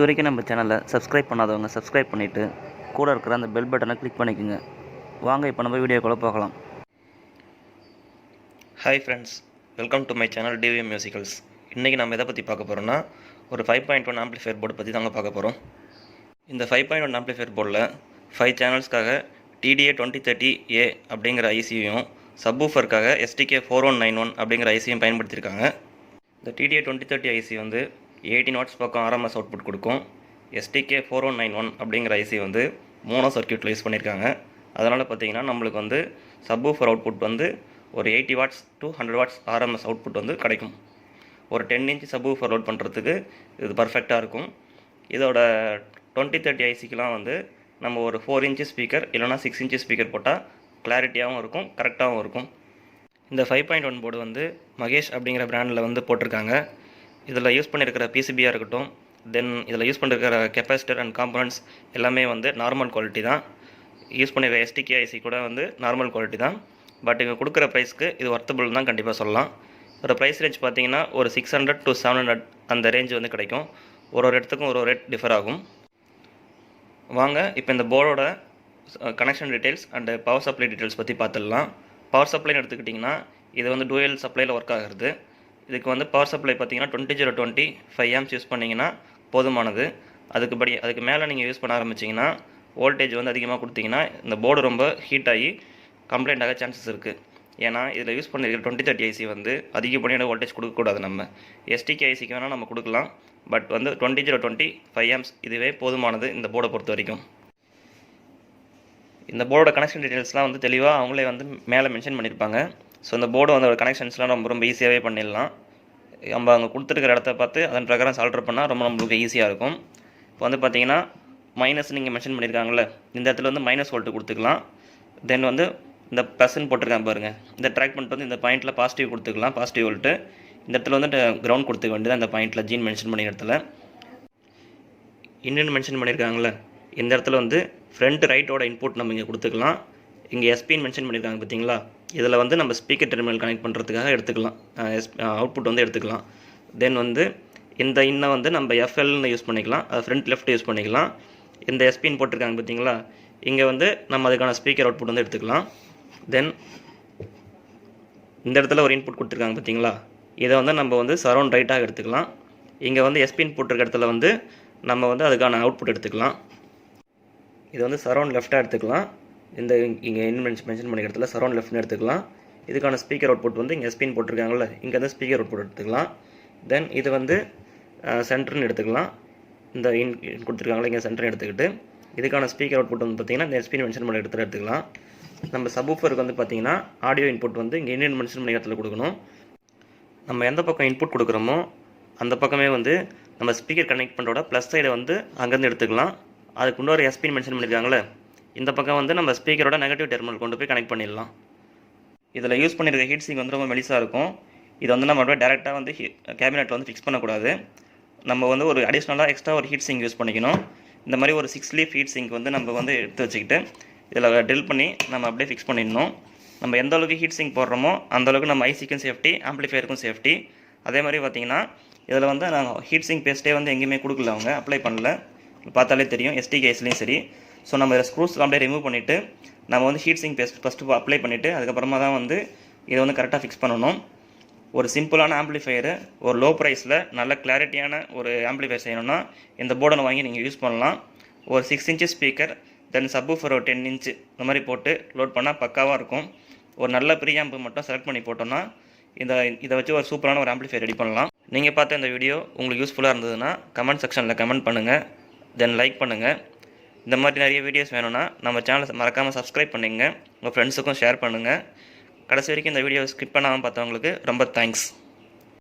இதுவரைக்கும் நம்ம சேனலை சப்ஸ்கிரைப் பண்ணாதவங்க சப்ஸ்கிரைப் பண்ணிவிட்டு கூட இருக்கிற அந்த பெல் பட்டனை கிளிக் பண்ணிக்கோங்க. வாங்க இப்போ நம்ம வீடியோக்குள்ளே பார்க்கலாம். Hi friends, welcome to my channel TVM musicals. இன்றைக்கி நம்ம எதை பற்றி பார்க்க போகிறோம்னா ஒரு 5.1 ஆம்ப்ளிஃபையர் போர்டு பற்றி தாங்க பார்க்க போகிறோம். இந்த 5.1 ஆம்ப்ளிஃபையர் போர்டில் 5 சேனல்ஸ்க்காக TDA2030A அப்படிங்கிற ஐசியும் சப்வூஃபருக்காக STK4191 அப்படிங்கிற ஐசியும் பயன்படுத்தியிருக்காங்க. இந்த TDA2030 ஐசி வந்து 18 வாட்ஸ் பக்கம் RMS அவுட்புட் கொடுக்கும். STK4191 அப்படிங்கிற ஐசி வந்து மோனோ சர்க்யூட்டில் யூஸ் பண்ணியிருக்காங்க. அதனால் பார்த்தீங்கன்னா நம்மளுக்கு வந்து சப்வூஃபர் அவுட்புட் வந்து ஒரு 80 watts to 100 watts RMS output வந்து கிடைக்கும். ஒரு 10 இன்ச் சப்வூஃபர் லோட் பண்ணுறதுக்கு இது பர்ஃபெக்டாக இருக்கும். இதோட 2030 ஐசிக்கெலாம் வந்து நம்ம ஒரு 4 இன்ச் ஸ்பீக்கர் இல்லைனா 6 இன்ச் ஸ்பீக்கர் போட்டால் கிளாரிட்டியாகவும் இருக்கும், கரெக்டாகவும் இருக்கும். இந்த 5.1 போர்டு வந்து மகேஷ் அப்படிங்கிற பிராண்டில் வந்து போட்டிருக்காங்க. இதில் யூஸ் பண்ணியிருக்கிற பிசிபியாக இருக்கட்டும், தென் இதில் யூஸ் பண்ணியிருக்கிற கெப்பாசிட்டர் அண்ட் காம்பனன்ட்ஸ் எல்லாமே வந்து நார்மல் குவாலிட்டி தான். யூஸ் பண்ணியிருக்கிற STK ஐசி கூட வந்து நார்மல் குவாலிட்டி தான். பட் இங்கே கொடுக்குற ப்ரைஸ்க்கு இது ஒர்த்தபிள் தான் கண்டிப்பாக சொல்லலாம். ஒரு ப்ரைஸ் ரேஞ்ச் பார்த்தீங்கன்னா ஒரு 600 to 700 அந்த ரேஞ்ச் வந்து கிடைக்கும். ஒரு இடத்துக்கும் ஒரு ரேட் டிஃபர் ஆகும். வாங்க இப்போ இந்த போர்டோட connection details and power supply details பற்றி பார்த்துடலாம். பவர் சப்ளைன்னு எடுத்துக்கிட்டிங்கன்னா இது வந்து டூயல் சப்ளையில் ஒர்க் ஆகிறது. இதுக்கு வந்து பவர் சப்ளை பார்த்தீங்கன்னா 20 5 amps யூஸ் பண்ணிங்கன்னா போதுமானது. அதுக்கு மேலே நீங்கள் யூஸ் பண்ண ஆரம்பிச்சிங்கன்னா வோல்டேஜ் வந்து அதிகமாக கொடுத்தீங்கன்னா இந்த போர்டு ரொம்ப ஹீட் ஆகி கம்ப்ளைண்ட் ஆக சான்சஸ் இருக்குது. ஏன்னா இதில் யூஸ் பண்ணியிருக்கிற 2030 ஐசி வந்து அதிகப்படியான வோல்டேஜ் கொடுக்கக்கூடாது. நம்ம STK ஐசிக்கு வேணால் நம்ம கொடுக்கலாம். பட் வந்து 20 5 amps இதுவே போதுமானது இந்த போர்டை பொறுத்த வரைக்கும். இந்த போர்டோட கனெக்ஷன் டீட்டெயில்ஸ்லாம் வந்து தெளிவாக அவங்களே வந்து மேலே மென்ஷன் பண்ணியிருப்பாங்க. ஸோ இந்த போர்டு வந்து கனெக்ஷன்ஸ்லாம் ரொம்ப ஈஸியாகவே பண்ணிடலாம். நம்ம அங்கே கொடுத்துருக்கிற இடத்த பார்த்து அதன் பிரகாரம் சால்டர் பண்ணால் நம்மளுக்கு ஈஸியாக இருக்கும். இப்போ வந்து பார்த்தீங்கன்னா மைனஸ் நீங்கள் மென்ஷன் பண்ணியிருக்காங்களே, இந்த இடத்துல வந்து மைனஸ் வோல்ட்டு கொடுத்துக்கலாம். தென் வந்து இந்த ப்ளஸ்ன்னு போட்டிருக்காங்க பாருங்கள், இந்த ட்ராக் பண்ணிட்டு வந்து இந்த பாயிண்ட்டில் பாசிட்டிவ் கொடுத்துக்கலாம், பாசிட்டிவ் வோல்ட்டு. இந்த இடத்துல வந்து கிரவுண்ட் கொடுத்துக்க வேண்டியது அந்த பாயிண்ட்டில் ஜீன் மென்ஷன் பண்ணிய இடத்துல. இன்னொன்று மென்ஷன் பண்ணியிருக்காங்களே, இந்த இடத்துல வந்து ஃப்ரண்ட் ரைட்டோட இன்புட் நம்ம இங்கே கொடுத்துக்கலாம். இங்கே எஸ்பின்னு மென்ஷன் பண்ணியிருக்காங்க பார்த்தீங்களா, இதில் வந்து நம்ம ஸ்பீக்கர் டெர்மினல் கனெக்ட் பண்ணுறதுக்காக எடுத்துக்கலாம், அவுட்புட் வந்து எடுத்துக்கலாம். தென் வந்து இந்த இன்னை வந்து நம்ம FLன்னு யூஸ் பண்ணிக்கலாம், அது ஃப்ரண்ட் லெஃப்ட் யூஸ் பண்ணிக்கலாம். இந்த எஸ்பின்னு போட்டிருக்காங்க பார்த்தீங்களா, இங்கே வந்து நம்ம அதுக்கான ஸ்பீக்கர் அவுட்புட் வந்து எடுத்துக்கலாம். தென் இந்த இடத்துல ஒரு இன்புட் கொடுத்துருக்காங்க பார்த்தீங்களா, இதை வந்து நம்ம வந்து சரௌண்ட் ரைட்டாக எடுத்துக்கலாம். இங்கே வந்து எஸ்பின் போட்டிருக்க இடத்துல வந்து நம்ம வந்து அதுக்கான அவுட்புட் எடுத்துக்கலாம். இது வந்து சரௌண்ட் லெஃப்டாக எடுத்துக்கலாம். இந்த இங்கே மென்ஷன் பண்ணிக்கிற இடத்துல சரௌண்ட் லெஃப்ட்னு எடுத்துக்கலாம். இதுக்கான ஸ்பீக்கர் அவுட்புட் வந்து இங்கே எஸ்பின் போட்டிருக்காங்கல்ல, இங்கே வந்து ஸ்பீக்கர் அவுட்புட் எடுத்துக்கலாம். தென் இது வந்து சென்டர்னு எடுத்துக்கலாம். இந்த கொடுத்துருக்காங்களா, இங்கே சென்டர்னு எடுத்துக்கிட்டு இதுக்கான ஸ்பீக்கர் அவுட்புட் வந்து பார்த்திங்கன்னா இந்த எஸ்பின் மென்ஷன் பண்ணி இடத்துல எடுத்துக்கலாம். நம்ம சப்வூஃபருக்கு வந்து பார்த்திங்கன்னா ஆடியோ இன்புட் வந்து இங்கே இண்டியன் மென்ஷன் பண்ணி இடத்துல கொடுக்கணும். நம்ம எந்த பக்கம் இன்புட் கொடுக்குறோமோ அந்த பக்கமே வந்து நம்ம ஸ்பீக்கர் கனெக்ட் பண்ணுறோட ப்ளஸ் சைடை வந்து அங்கேருந்து எடுத்துக்கலாம். அதுக்கு இன்னொரு எஸ்பின் மென்ஷன் பண்ணியிருக்காங்களே, இந்த பக்கம் வந்து நம்ம ஸ்பீக்கரோட நெகட்டிவ் டெர்மினல் கொண்டு போய் கனெக்ட் பண்ணிடலாம். இதில் யூஸ் பண்ணியிருக்க ஹீட் சிங்க் வந்து ரொம்ப மெலிசாக இருக்கும். இதை வந்து நம்ம டேரெக்டாக வந்து கேபினெட்டில் வந்து ஃபிக்ஸ் பண்ணக்கூடாது. நம்ம வந்து ஒரு அடிஷ்னலாக எக்ஸ்ட்ரா ஒரு ஹீட் சிங்க் யூஸ் பண்ணிக்கணும். இந்த மாதிரி ஒரு 6 லீஃப் ஹீட் சிங்க் வந்து நம்ம வந்து எடுத்து வச்சுக்கிட்டு இதில் ட்ரில் பண்ணி நம்ம அப்படியே ஃபிக்ஸ் பண்ணிடணும். நம்ம எந்த அளவுக்கு ஹீட் சிங்க் போடுறோமோ அந்தளவுக்கு நம்ம ஐசிக்கும் சேஃப்டி, ஆம்ப்ளிஃபையருக்கும் சேஃப்டி. அதே மாதிரி பார்த்திங்கன்னா இதில் வந்து நாங்கள் ஹீட் சிங்க் பேஸ்ட்டே வந்து எங்கேயுமே கொடுக்கல, அவங்க அப்ளை பண்ணல, பார்த்தாலே தெரியும் STK ஐஸ்லேயும் சரி. ஸோ நம்ம இதில் ஸ்க்ரூஸ் அப்படியே ரிமூவ் பண்ணிவிட்டு நம்ம வந்து heat sink paste first apply பண்ணிவிட்டு அதுக்கப்புறமா தான் வந்து இதை வந்து கரெக்டாக ஃபிக்ஸ் பண்ணணும். ஒரு சிம்பிளான ஆம்ப்ளிஃபையரு ஒரு லோ ப்ரைஸில் நல்ல கிளாரிட்டியான ஒரு ஆம்ப்ளிஃபையர் செய்யணும்னா இந்த போர்டை வாங்கி நீங்கள் யூஸ் பண்ணலாம். ஒரு 6 இன்ச் ஸ்பீக்கர், தென் சப்வூஃபர் ஒரு 10 இன்ச் இந்த மாதிரி போட்டு லோட் பண்ணால் பக்காவாக இருக்கும். ஒரு நல்ல ப்ரீஆம்ப் மட்டும் செலக்ட் பண்ணி போட்டோம்னா இதை வச்சு ஒரு சூப்பரான ஒரு ஆம்ப்ளிஃபையர் ரெடி பண்ணலாம். நீங்கள் பார்த்த இந்த வீடியோ உங்களுக்கு யூஸ்ஃபுல்லாக இருந்ததுன்னா கமெண்ட் செக்ஷனில் கமெண்ட் பண்ணுங்கள், தென் லைக் பண்ணுங்கள். இந்த மாதிரி நிறைய வீடியோஸ் வேணும்னா நம்ம சேனலை மறக்காமல் சப்ஸ்கிரைப் பண்ணுங்க, உங்கள் ஃப்ரெண்ட்ஸுக்கும் ஷேர் பண்ணுங்கள். கடைசி வரைக்கும் இந்த வீடியோ ஸ்கிப் பண்ணாமல் பார்த்தவங்களுக்கு ரொம்ப தேங்க்ஸ்.